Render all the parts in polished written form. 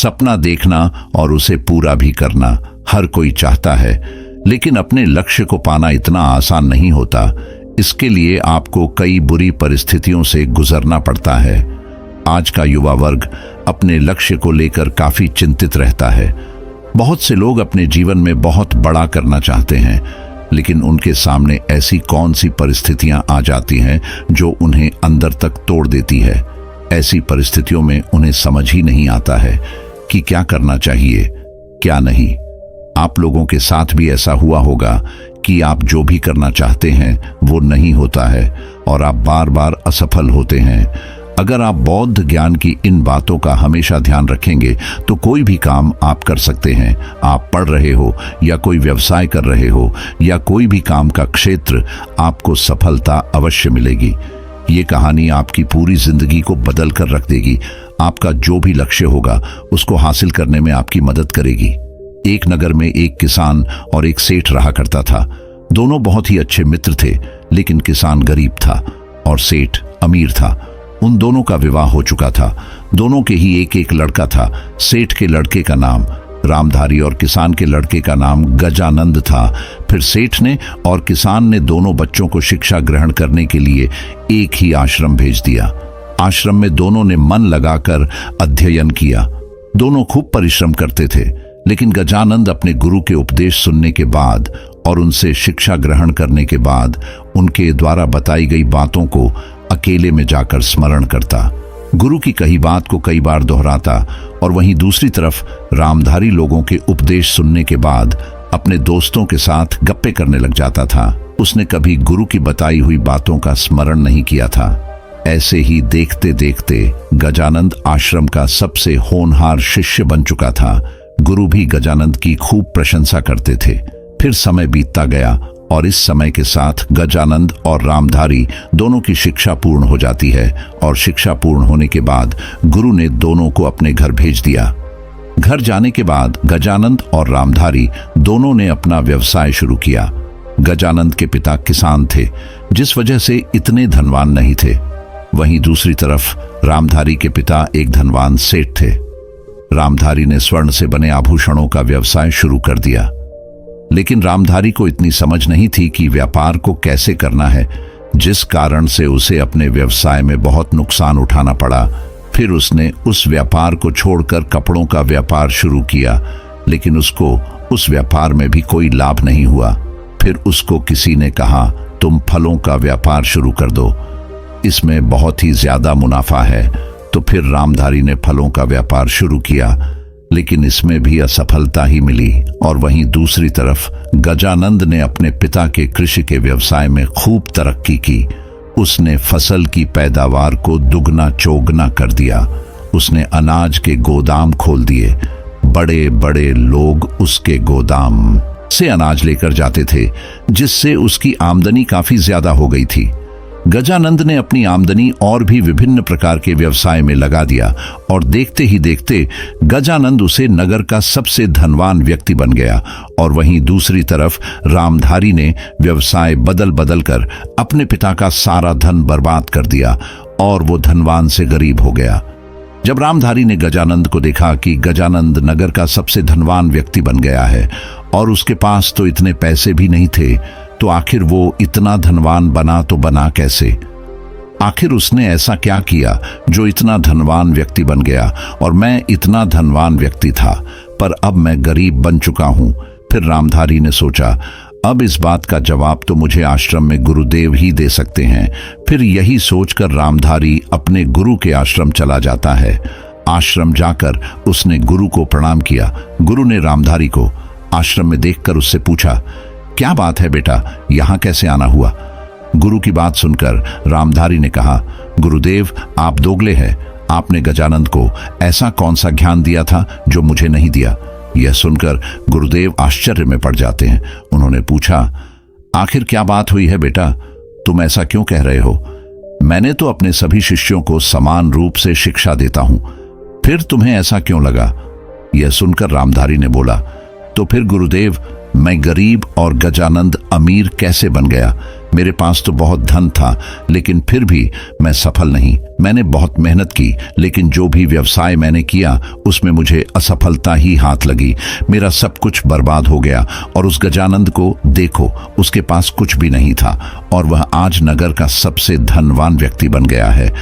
सपना देखना और उसे पूरा भी करना हर कोई चाहता है, लेकिन अपने लक्ष्य को पाना इतना आसान नहीं होता। इसके लिए आपको कई बुरी परिस्थितियों से गुजरना पड़ता है। आज का युवा वर्ग अपने लक्ष्य को लेकर काफी चिंतित रहता है। बहुत से लोग अपने जीवन में बहुत बड़ा करना चाहते हैं, लेकिन उनके सामने ऐसी कौन सी परिस्थितियां आ जाती हैं जो उन्हें अंदर तक तोड़ देती है। ऐसी परिस्थितियों में उन्हें समझ ही नहीं आता है कि क्या करना चाहिए, क्या नहीं। आप लोगों के साथ भी ऐसा हुआ होगा कि आप जो भी करना चाहते हैं वो नहीं होता है और आप बार बार असफल होते हैं। अगर आप बौद्ध ज्ञान की इन बातों का हमेशा ध्यान रखेंगे तो कोई भी काम आप कर सकते हैं। आप पढ़ रहे हो या कोई व्यवसाय कर रहे हो या कोई भी काम का क्षेत्र, आपको सफलता अवश्य मिलेगी। ये कहानी आपकी पूरी जिंदगी को बदल कर रख देगी। आपका जो भी लक्ष्य होगा उसको हासिल करने में आपकी मदद करेगी। एक नगर में एक किसान और एक सेठ रहा करता था। दोनों बहुत ही अच्छे मित्र थे, लेकिन किसान गरीब था और सेठ अमीर था। उन दोनों का विवाह हो चुका था। दोनों के ही एक एक लड़का था। सेठ के लड़के का नाम रामधारी और किसान के लड़के का नाम गजानंद था। फिर सेठ ने और किसान ने दोनों बच्चों को शिक्षा ग्रहण करने के लिए एक ही आश्रम भेज दिया। आश्रम में दोनों ने मन लगाकर अध्ययन किया। दोनों खूब परिश्रम करते थे, लेकिन गजानंद अपने गुरु के उपदेश सुनने के बाद और उनसे शिक्षा ग्रहण करने के बाद उनके द्वारा बताई गई बातों को अकेले में जाकर स्मरण करता, गुरु की कही बात को कई बार दोहराता। और वहीं दूसरी तरफ रामधारी लोगों के उपदेश सुनने के बाद अपने दोस्तों के साथ गप्पे करने लग जाता था। उसने कभी गुरु की बताई हुई बातों का स्मरण नहीं किया था। ऐसे ही देखते देखते गजानंद आश्रम का सबसे होनहार शिष्य बन चुका था। गुरु भी गजानंद की खूब प्रशंसा करते थे। फिर समय बीतता गया और इस समय के साथ गजानंद और रामधारी दोनों की शिक्षा पूर्ण हो जाती है और शिक्षा पूर्ण होने के बाद गुरु ने दोनों को अपने घर भेज दिया। घर जाने के बाद गजानंद और रामधारी दोनों ने अपना व्यवसाय शुरू किया। गजानंद के पिता किसान थे, जिस वजह से इतने धनवान नहीं थे। वहीं दूसरी तरफ रामधारी के पिता एक धनवान सेठ थे। रामधारी ने स्वर्ण से बने आभूषणों का व्यवसाय शुरू कर दिया, लेकिन रामधारी को इतनी समझ नहीं थी कि व्यापार को कैसे करना है, जिस कारण से उसे अपने व्यवसाय में बहुत नुकसान उठाना पड़ा। फिर उसने उस व्यापार को छोड़कर कपड़ों का व्यापार शुरू किया, लेकिन उसको उस व्यापार में भी कोई लाभ नहीं हुआ। फिर उसको किसी ने कहा, तुम फलों का व्यापार शुरू कर दो, इसमें बहुत ही ज्यादा मुनाफा है। तो फिर रामधारी ने फलों का व्यापार शुरू किया, लेकिन इसमें भी असफलता ही मिली। और वहीं दूसरी तरफ गजानंद ने अपने पिता के कृषि के व्यवसाय में खूब तरक्की की। उसने फसल की पैदावार को दुगना चौगना कर दिया। उसने अनाज के गोदाम खोल दिए। बड़े बड़े लोग उसके गोदाम से अनाज लेकर जाते थे, जिससे उसकी आमदनी काफी ज्यादा हो गई थी। गजानंद ने अपनी आमदनी और भी विभिन्न प्रकार के व्यवसाय में लगा दिया और देखते ही देखते गजानंद उसे नगर का सबसे धनवान व्यक्ति बन गया। और वहीं दूसरी तरफ रामधारी ने व्यवसाय बदल बदल कर अपने पिता का सारा धन बर्बाद कर दिया और वो धनवान से गरीब हो गया। जब रामधारी ने गजानंद को देखा कि गजानंद नगर का सबसे धनवान व्यक्ति बन गया है और उसके पास तो इतने पैसे भी नहीं थे, तो आखिर वो इतना धनवान बना तो बना कैसे? आखिर उसने ऐसा क्या किया जो इतना धनवान व्यक्ति बन गया? और मैं इतना धनवान व्यक्ति था, पर अब मैं गरीब बन चुका हूं। फिर रामधारी ने सोचा, अब इस बात का जवाब तो मुझे आश्रम में गुरुदेव ही दे सकते हैं। फिर यही सोचकर रामधारी अपने गुरु के आश्रम चला जाता है। आश्रम जाकर उसने गुरु को प्रणाम किया। गुरु ने रामधारी को आश्रम में देखकर उससे पूछा, क्या बात है बेटा, यहाँ कैसे आना हुआ? गुरु की बात सुनकर रामधारी ने कहा, गुरुदेव आप दोगले हैं। आपने गजानंद को ऐसा कौन सा ज्ञान दिया था जो मुझे नहीं दिया? यह सुनकर गुरुदेव आश्चर्य में पड़ जाते हैं। उन्होंने पूछा, आखिर क्या बात हुई है बेटा, तुम ऐसा क्यों कह रहे हो? मैंने तो अपने सभी शिष्यों को समान रूप से शिक्षा देता हूं, फिर तुम्हें ऐसा क्यों लगा? यह सुनकर रामधारी ने बोला, तो फिर गुरुदेव मैं गरीब और गजानंद अमीर कैसे बन गया? मेरे पास तो बहुत धन था, लेकिन फिर भी मैं सफल नहीं। मैंने बहुत मेहनत की, लेकिन जो भी व्यवसाय मैंने किया उसमें मुझे असफलता ही हाथ लगी। मेरा सब कुछ बर्बाद हो गया। और उस गजानंद को देखो, उसके पास कुछ भी नहीं था और वह आज नगर का सबसे धनवान व्यक्ति बन गया है।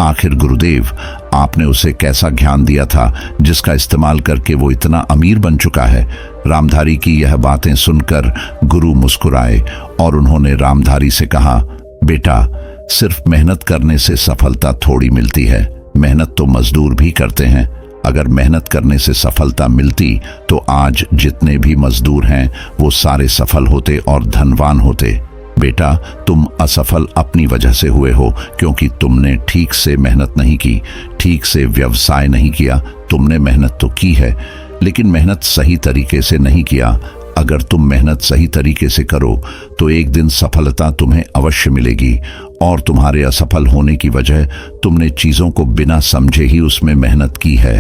आखिर गुरुदेव, आपने उसे कैसा ज्ञान दिया था जिसका इस्तेमाल करके वो इतना अमीर बन चुका है? रामधारी की यह बातें सुनकर गुरु मुस्कुराए और उन्होंने रामधारी से कहा, बेटा, सिर्फ मेहनत करने से सफलता थोड़ी मिलती है। मेहनत तो मजदूर भी करते हैं। अगर मेहनत करने से सफलता मिलती तो आज जितने भी मजदूर हैं वो सारे सफल होते और धनवान होते। बेटा, तुम असफल अपनी वजह से हुए हो, क्योंकि तुमने ठीक से मेहनत नहीं की, ठीक से व्यवसाय नहीं किया। तुमने मेहनत तो की है, लेकिन मेहनत सही तरीके से नहीं किया। अगर तुम मेहनत सही तरीके से करो तो एक दिन सफलता तुम्हें अवश्य मिलेगी। और तुम्हारे असफल होने की वजह तुमने चीजों को बिना समझे ही उसमें मेहनत की है।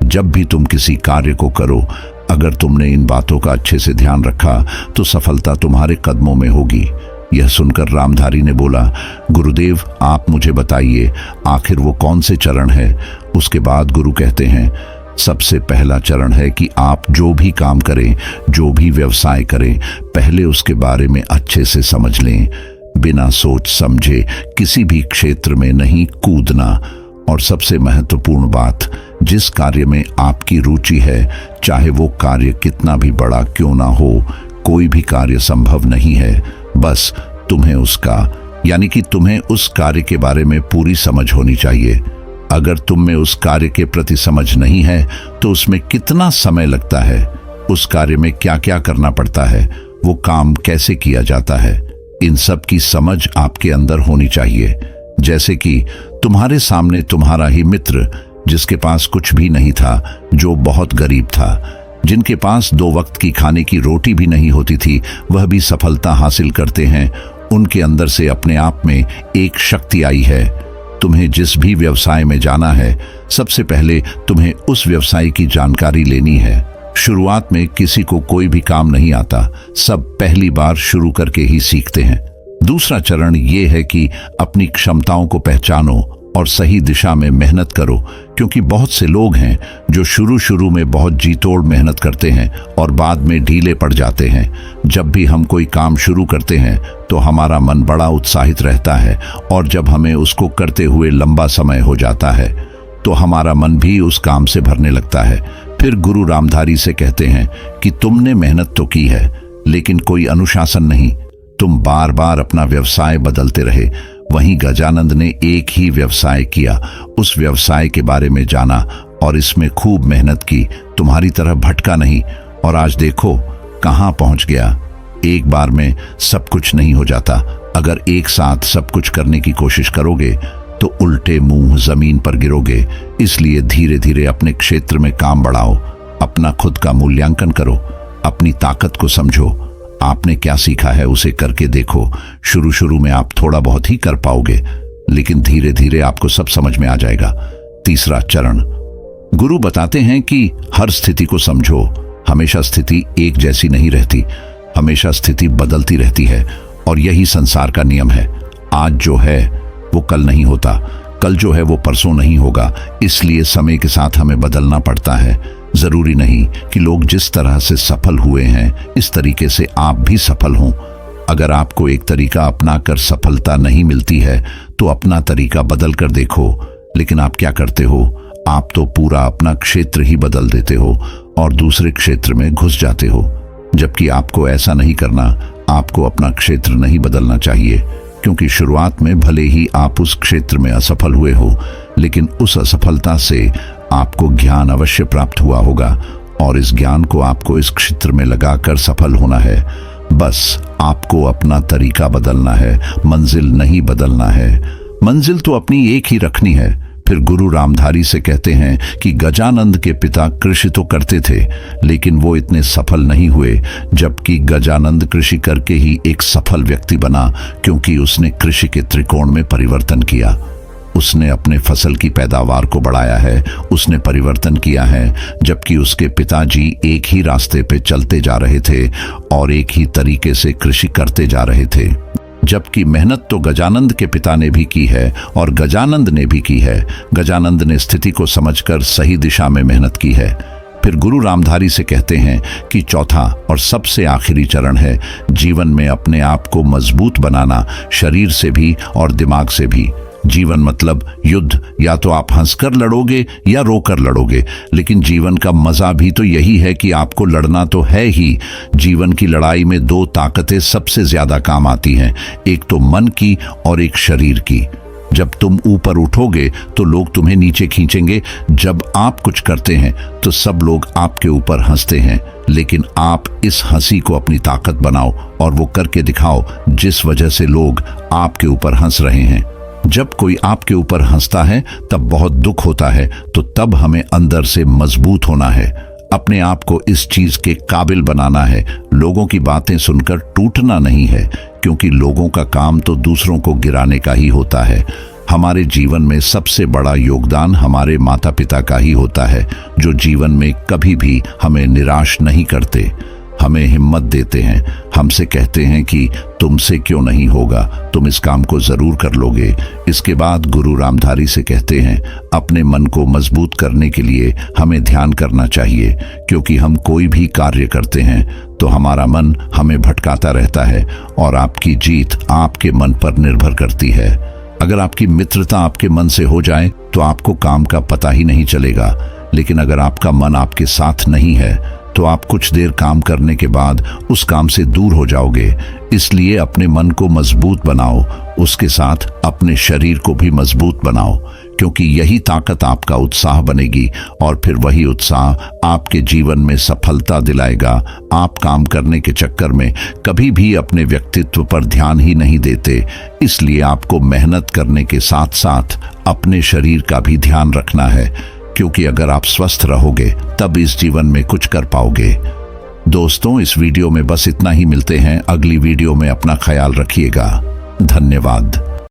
जब भी तुम किसी कार्य को करो, अगर तुमने इन बातों का अच्छे से ध्यान रखा तो सफलता तुम्हारे कदमों में होगी। यह सुनकर रामधारी ने बोला, गुरुदेव, आप मुझे बताइए, आखिर वो कौन से चरण है? उसके बाद गुरु कहते हैं, सबसे पहला चरण है कि आप जो भी काम करें, जो भी व्यवसाय करें, पहले उसके बारे में अच्छे से समझ लें। बिना सोच समझे किसी भी क्षेत्र में नहीं कूदना। और सबसे महत्वपूर्ण बात, जिस कार्य में आपकी रुचि है, चाहे वो कार्य कितना भी बड़ा क्यों ना हो, कोई भी कार्य संभव नहीं है। बस तुम्हें उसका, यानी कि तुम्हें उस कार्य के बारे में पूरी समझ होनी चाहिए। अगर तुम में उस कार्य के प्रति समझ नहीं है तो उसमें कितना समय लगता है, उस कार्य में क्या क्या करना पड़ता है, वो काम कैसे किया जाता है, इन सब की समझ आपके अंदर होनी चाहिए। जैसे कि तुम्हारे सामने तुम्हारा ही मित्र, जिसके पास कुछ भी नहीं था, जो बहुत गरीब था, जिनके पास 2 वक्त की खाने की रोटी भी नहीं होती थी, वह भी सफलता हासिल करते हैं। उनके अंदर से अपने आप में एक शक्ति आई है। तुम्हें जिस भी व्यवसाय में जाना है, सबसे पहले तुम्हें उस व्यवसाय की जानकारी लेनी है। शुरुआत में किसी को कोई भी काम नहीं आता, सब पहली बार शुरू करके ही सीखते हैं। दूसरा चरण ये है कि अपनी क्षमताओं को पहचानो और सही दिशा में मेहनत करो, क्योंकि बहुत से लोग हैं जो शुरू में बहुत जी तोड़ मेहनत करते हैं और बाद में ढीले पड़ जाते हैं। जब भी हम कोई काम शुरू करते हैं तो हमारा मन बड़ा उत्साहित रहता है, और जब हमें उसको करते हुए लंबा समय हो जाता है तो हमारा मन भी उस काम से भरने लगता है। फिर गुरु रामधारी से कहते हैं कि तुमने मेहनत तो की है, लेकिन कोई अनुशासन नहीं। तुम बार बार अपना व्यवसाय बदलते रहे। वहीं गजानंद ने एक ही व्यवसाय किया, उस व्यवसाय के बारे में जाना और इसमें खूब मेहनत की, तुम्हारी तरह भटका नहीं, और आज देखो कहां पहुंच गया। एक बार में सब कुछ नहीं हो जाता। अगर एक साथ सब कुछ करने की कोशिश करोगे तो उल्टे मुंह जमीन पर गिरोगे। इसलिए धीरे धीरे अपने क्षेत्र में काम बढ़ाओ, अपना खुद का मूल्यांकन करो, अपनी ताकत को समझो। आपने क्या सीखा है उसे करके देखो। शुरू में आप थोड़ा बहुत ही कर पाओगे, लेकिन धीरे धीरे आपको सब समझ में आ जाएगा। तीसरा चरण, गुरु बताते हैं कि हर स्थिति को समझो। हमेशा स्थिति एक जैसी नहीं रहती, हमेशा स्थिति बदलती रहती है, और यही संसार का नियम है। आज जो है वो कल नहीं होता, कल जो है वो परसों नहीं होगा। इसलिए समय के साथ हमें बदलना पड़ता है। जरूरी नहीं कि लोग जिस तरह से सफल हुए हैं इस तरीके से आप भी सफल हों। अगर आपको एक तरीका अपनाकर सफलता नहीं मिलती है तो अपना तरीका बदल कर देखो। लेकिन आप क्या करते हो? आप तो पूरा अपना क्षेत्र ही बदल देते हो और दूसरे क्षेत्र में घुस जाते हो, जबकि आपको ऐसा नहीं करना। आपको अपना क्षेत्र नहीं बदलना चाहिए, क्योंकि शुरुआत में भले ही आप उस क्षेत्र में असफल हुए हो, लेकिन उस असफलता से आपको ज्ञान अवश्य प्राप्त हुआ होगा, और इस ज्ञान को आपको इस क्षेत्र में लगाकर सफल होना है। बस आपको अपना तरीका बदलना है, मंजिल नहीं बदलना है। मंजिल तो अपनी एक ही रखनी है। फिर गुरु रामधारी से कहते हैं कि गजानंद के पिता कृषि तो करते थे, लेकिन वो इतने सफल नहीं हुए, जबकि गजानंद कृषि करके ही एक सफल व्यक्ति बना, क्योंकि उसने कृषि के त्रिकोण में परिवर्तन किया। उसने अपने फसल की पैदावार को बढ़ाया है, उसने परिवर्तन किया है। जबकि उसके पिताजी एक ही रास्ते पे चलते जा रहे थे और एक ही तरीके से कृषि करते जा रहे थे। जबकि मेहनत तो गजानंद के पिता ने भी की है और गजानंद ने भी की है। गजानंद ने स्थिति को समझकर सही दिशा में मेहनत की है। फिर गुरु रामधारी से कहते हैं कि चौथा और सबसे आखिरी चरण है जीवन में अपने आप को मजबूत बनाना, शरीर से भी और दिमाग से भी। जीवन मतलब युद्ध, या तो आप हंसकर लड़ोगे या रोकर लड़ोगे, लेकिन जीवन का मजा भी तो यही है कि आपको लड़ना तो है ही। जीवन की लड़ाई में दो ताकतें सबसे ज्यादा काम आती हैं, एक तो मन की और एक शरीर की। जब तुम ऊपर उठोगे तो लोग तुम्हें नीचे खींचेंगे। जब आप कुछ करते हैं तो सब लोग आपके ऊपर हंसते हैं, लेकिन आप इस हंसी को अपनी ताकत बनाओ और वो करके दिखाओ जिस वजह से लोग आपके ऊपर हंस रहे हैं। जब कोई आपके ऊपर हंसता है तब बहुत दुख होता है, तो तब हमें अंदर से मजबूत होना है, अपने आप को इस चीज के काबिल बनाना है। लोगों की बातें सुनकर टूटना नहीं है, क्योंकि लोगों का काम तो दूसरों को गिराने का ही होता है। हमारे जीवन में सबसे बड़ा योगदान हमारे माता पिता का ही होता है, जो जीवन में कभी भी हमें निराश नहीं करते, हमें हिम्मत देते हैं, हमसे कहते हैं कि तुमसे क्यों नहीं होगा, तुम इस काम को जरूर कर लोगे। इसके बाद गुरु रामधारी से कहते हैं अपने मन को मजबूत करने के लिए हमें ध्यान करना चाहिए, क्योंकि हम कोई भी कार्य करते हैं तो हमारा मन हमें भटकाता रहता है और आपकी जीत आपके मन पर निर्भर करती है। अगर आपकी मित्रता आपके मन से हो जाए तो आपको काम का पता ही नहीं चलेगा, लेकिन अगर आपका मन आपके साथ नहीं है तो आप कुछ देर काम करने के बाद उस काम से दूर हो जाओगे। इसलिए अपने मन को मजबूत बनाओ, उसके साथ अपने शरीर को भी मजबूत बनाओ, क्योंकि यही ताकत आपका उत्साह बनेगी और फिर वही उत्साह आपके जीवन में सफलता दिलाएगा। आप काम करने के चक्कर में कभी भी अपने व्यक्तित्व पर ध्यान ही नहीं देते, इसलिए आपको मेहनत करने के साथ साथ अपने शरीर का भी ध्यान रखना है, क्योंकि अगर आप स्वस्थ रहोगे तब इस जीवन में कुछ कर पाओगे। दोस्तों, इस वीडियो में बस इतना ही। मिलते हैं अगली वीडियो में। अपना ख्याल रखिएगा। धन्यवाद।